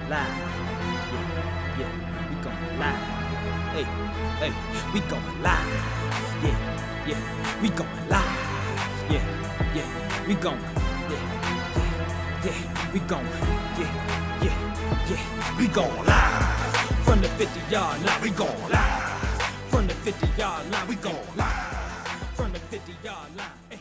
live. Yeah, we going live. Hey, we going live. Yeah, we going live. Yeah, we going. Yeah, we going. Yeah, we going live. From the 50-yard line, we going live. From the 50-yard line, we going live. From the 50-yard line. Hey.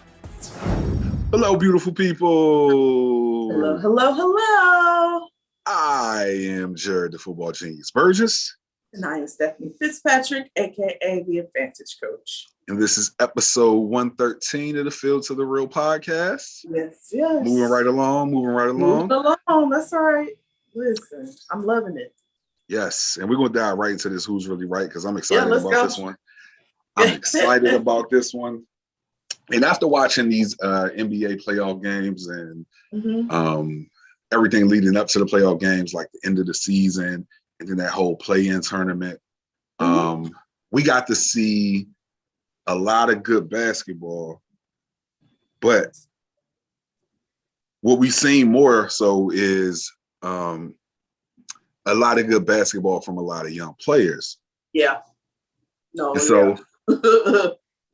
Hello, beautiful people. Hello. I am Jarrett, the football genius Burgess. And I am Stephanie Fitzpatrick, aka the Advantage Coach. And this is episode 113 of the Field to the Real podcast. Yes. Moving right along. That's all right. Listen, I'm loving it. Yes. And we're going to dive right into this Who's Really Right, because I'm excited about this one. I'm excited about this one. And after watching these NBA playoff games and everything leading up to the playoff games, like the end of the season, and then that whole play-in tournament, we got to see a lot of good basketball. But what we've seen more so is a lot of good basketball from a lot of young players. Yeah.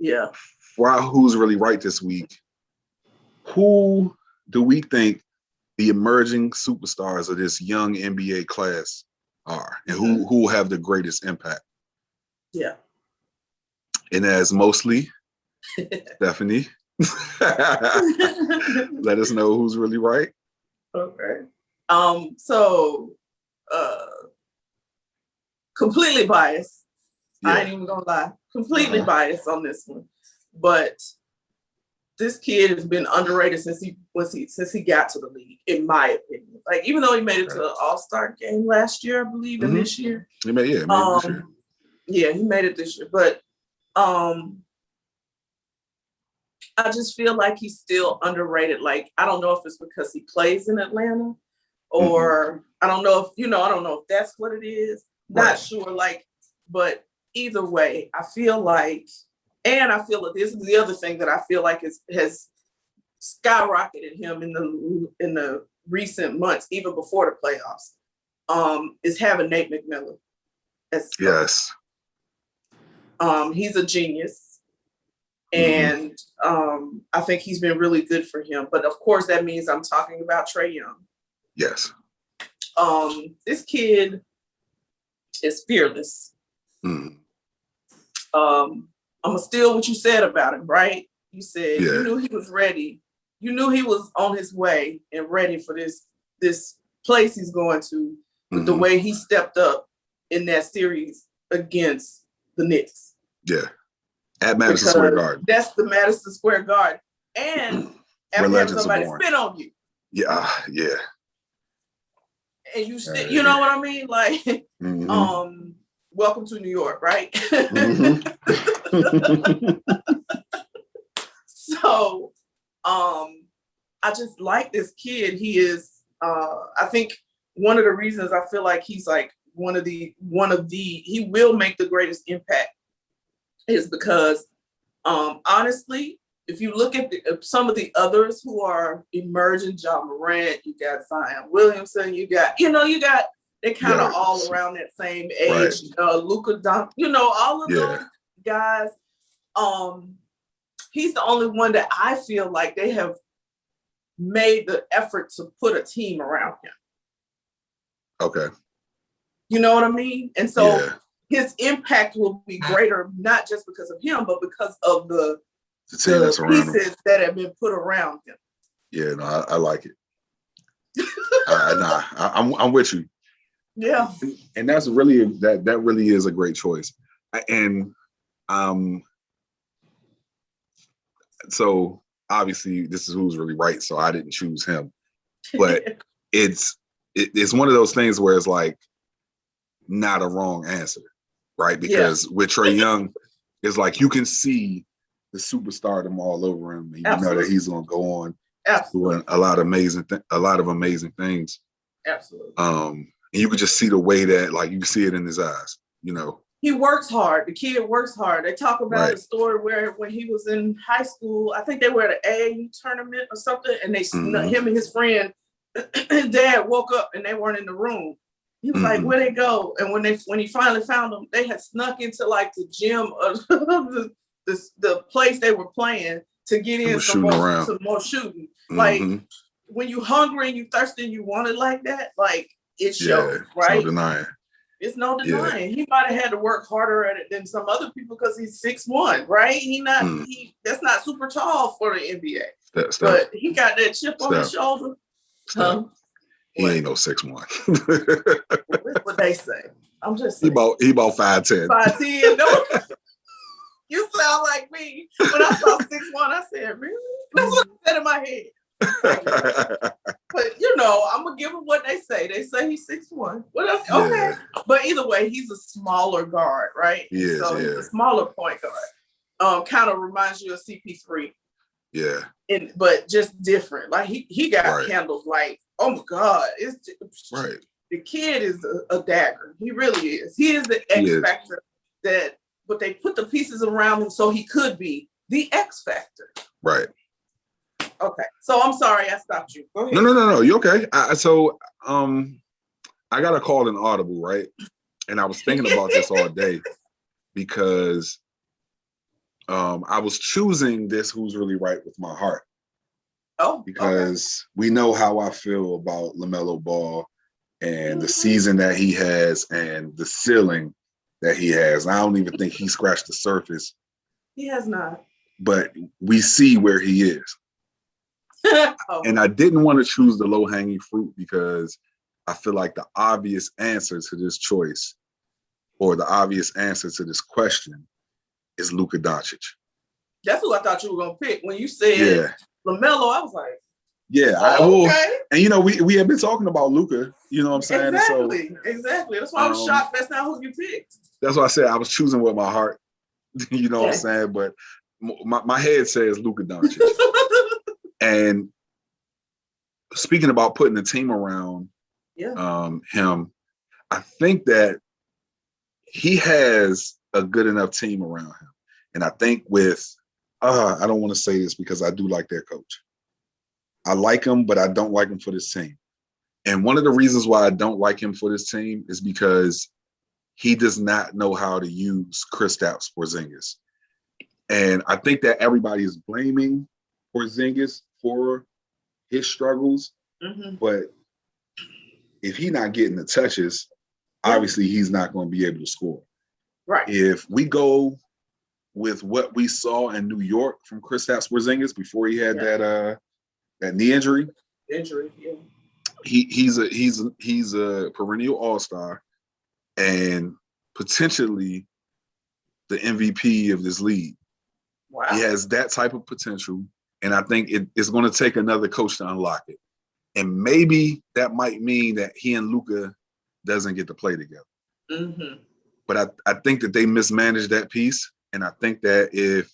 Yeah. For our Who's Really Right this week, who do we think the emerging superstars of this young NBA class are, and who will have the greatest impact? Yeah. And as mostly Stephanie, let us know who's really right. Okay. Completely biased. Yeah. I ain't even gonna lie. Completely biased on this one. But this kid has been underrated since he got to the league, in my opinion. Like, even though he made it to the All-Star game last year, I believe, and this year. He made it this year. Yeah, he made it this year. But I just feel like he's still underrated. Like, I don't know if it's because he plays in Atlanta, or I don't know if that's what it is. Not sure. Like, but either way, I feel like this is the other thing that I feel like has skyrocketed him in the recent months, even before the playoffs, is having Nate McMillan. Yes. He's a genius, and I think he's been really good for him. But of course, that means I'm talking about Trae Young. Yes. This kid is fearless. I'm gonna steal what you said about him, right? You said you knew he was ready. You knew he was on his way and ready for this place he's going to, with the way he stepped up in that series against the Knicks. Yeah. At Madison Square Garden. That's the Madison Square Garden. And after having somebody spit on you. Yeah. And you still, you know what I mean? Like, welcome to New York, right? So, I just like this kid. He is, I think one of the reasons I feel like he's like he will make the greatest impact is because, honestly, if you look at some of the others who are emerging, John Morant, you got Zion Williamson, you got they kind of all around that same age. Luka Doncic, all of those guys. He's the only one that I feel like they have made the effort to put a team around him. Okay. You know what I mean? And so his impact will be greater, not just because of him, but because of the pieces that have been put around him. Yeah, no, I like it. I'm with you. Yeah. And that's really that really is a great choice. And so obviously this is Who's Really Right, so I didn't choose him. But it's one of those things where it's like not a wrong answer, right? Because with Trae Young, it's like you can see the superstardom all over him, and you know that he's going to go on doing a lot of amazing things. Absolutely. And you can just see the way that, like, you can see it in his eyes, He works hard. The kid works hard. They talk about the story where when he was in high school, I think they were at an AAU tournament or something, and him and his friend, his dad woke up and they weren't in the room. He was like, where they go? And when he finally found them, they had snuck into like the gym of the place they were playing to get in some more shooting. Like when you hungry and you thirsty and you want it like that, like it shows, right? It's no denying. It's no denying. He might have had to work harder at it than some other people because he's 6'1", right? That's not super tall for the NBA. But he got that chip on his shoulder. He ain't no 6'1". That's what they say. I'm just saying. He about 5'10". 5'10". No, you sound like me. When I saw 6'1", I said, really? That's what I said in my head. But I'm gonna give him what they say. They say he's 6'1". Okay. But either way, he's a smaller guard, right? He's a smaller point guard. Kind of reminds you of CP3. Yeah. But just different. Like he got handles like, oh my God. It's right. The kid is a dagger. He really is. He is the X factor but they put the pieces around him so he could be the X factor. Right. Okay. So I'm sorry I stopped you. Go ahead. No. You okay? I got a call in Audible, right? And I was thinking about this all day because I was choosing this Who's Really Right with my heart. Oh, because we know how I feel about LaMelo Ball and the season that he has and the ceiling that he has. I don't even think he scratched the surface. He has not. But we see where he is. And I didn't want to choose the low-hanging fruit because I feel like the obvious answer to this choice or the obvious answer to this question is Luka Doncic. That's who I thought you were going to pick. When you said LaMelo, I was like, and we have been talking about Luka, you know what I'm saying? Exactly. That's why I was shocked that's not who you picked. That's why I said I was choosing with my heart, you know what I'm saying? But my head says Luka Doncic. And speaking about putting the team around him, I think that he has a good enough team around him. And I think I don't want to say this because I do like their coach. I like him, but I don't like him for this team. And one of the reasons why I don't like him for this team is because he does not know how to use Kristaps Porzingis. And I think that everybody is blaming Porzingis for his struggles. But if he's not getting the touches, obviously he's not going to be able to score. Right. If we go with what we saw in New York from Kristaps Porzingis before he had that knee injury. He's a perennial all-star and potentially the MVP of this league. Wow. He has that type of potential, and I think it's going to take another coach to unlock it. And maybe that might mean that he and Luka doesn't get to play together. But I think that they mismanaged that piece, and I think that if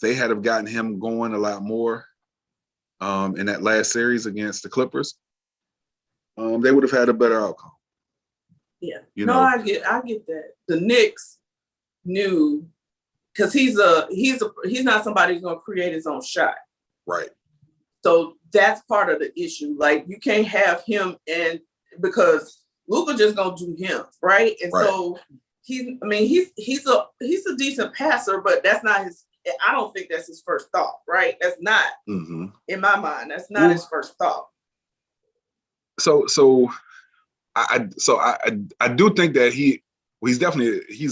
they had have gotten him going a lot more in that last series against the Clippers, they would have had a better outcome. Yeah. I get that. The Knicks knew because he's not somebody who's gonna create his own shot. Right. So that's part of the issue. Like you can't have him because Luka just gonna do him, right? And so he's a decent passer, but that's not his. I don't think that's his first thought, right? That's not in my mind. That's not his first thought. So I do think that he's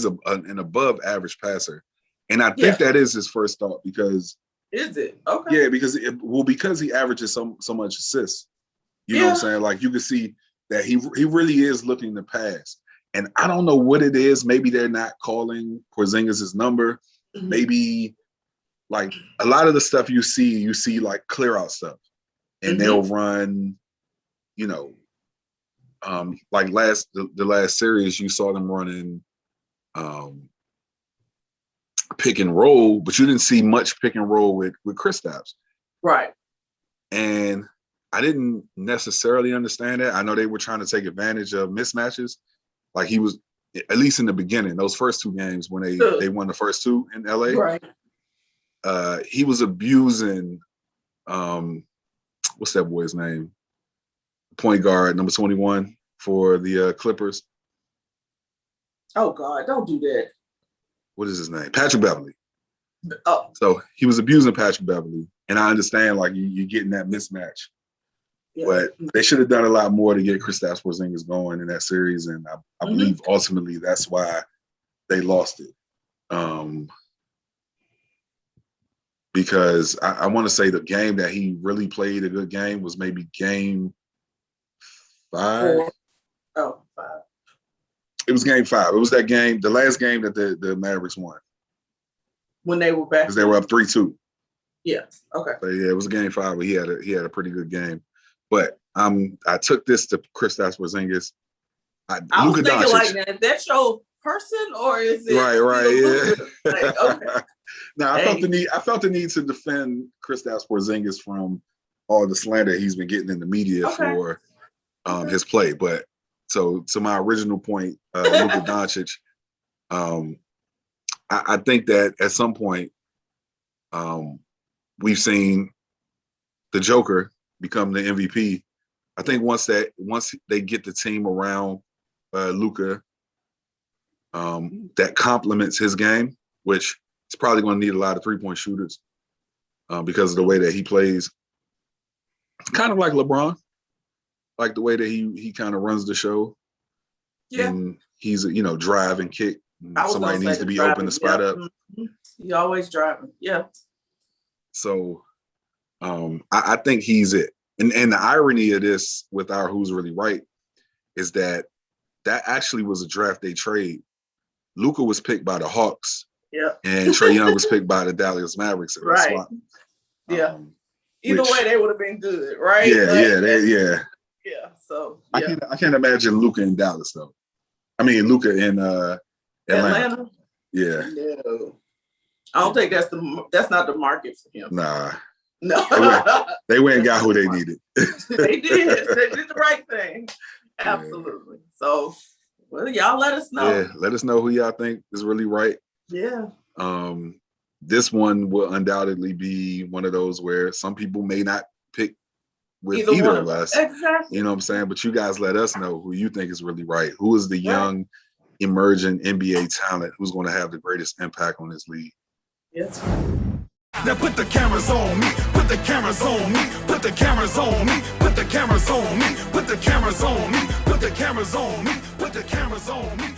an above average passer, and I think that is his first thought because. Is it? Okay. Yeah, because he averages so much assists. You know what I'm saying? Like you can see that he really is looking to pass. And I don't know what it is. Maybe they're not calling Porzingis' number. Maybe like a lot of the stuff you see like clear out stuff. And they'll run, like the last series you saw them running pick and roll, but you didn't see much pick and roll with Kristaps. Right. And I didn't necessarily understand that. I know they were trying to take advantage of mismatches. Like he was, at least in the beginning, those first two games when they won the first two in LA. Right. He was abusing what's that boy's name? Point guard, number 21 for the Clippers. Oh God, don't do that. What is his name? Patrick Beverley. Oh. So he was abusing Patrick Beverley, and I understand like you're getting that mismatch, but they should have done a lot more to get Kristaps Porzingis going in that series, and I believe ultimately that's why they lost it. Because I want to say the game that he really played a good game was maybe game 5. 4. Oh, 5. It was game 5. It was that game, the last game that the Mavericks won. When they were back. Because they were up 3-2. Yeah. Okay. So yeah, it was game 5, but he had a pretty good game. But I took this to Kristaps Porzingis. I was thinking Doncic, like, is that your person or is it right? Yeah. Like, okay. Now I felt the need to defend Kristaps Porzingis from all the slander he's been getting in the media for his play. But so to my original point, Luka Doncic, I think that at some point we've seen the Joker become the MVP. I think once they get the team around Luka that complements his game, which is probably going to need a lot of 3-point shooters because of the way that he plays. It's kind of like LeBron, like the way that he kind of runs the show. Yeah. And he's drive and kick. Somebody needs to be open to spot up. He always driving. Yeah. So I think he's it. And the irony of this with our Who's Really Right is that actually was a draft day trade. Luka was picked by the Hawks. Yeah. And Trae Young was picked by the Dallas Mavericks. Right. Swap. Yeah. Either way, they would have been good, right? Yeah, Yeah. So yeah. I can't imagine Luka in Dallas though. I mean Luka in Atlanta. Yeah. No. I don't think that's not the market for him. Nah. No. They went and got who they needed. They did. They did the right thing. Absolutely. Yeah. So well, y'all let us know. Yeah, let us know who y'all think is really right. Yeah. This one will undoubtedly be one of those where some people may not pick with either of us. Exactly. You know what I'm saying? But you guys let us know who you think is really right. Who is the young, emerging NBA talent who's going to have the greatest impact on this league? Yes. Now put the cameras on me, put the cameras on me, put the cameras on me, put the cameras on me, put the cameras on me, put the cameras on me, put the cameras on me.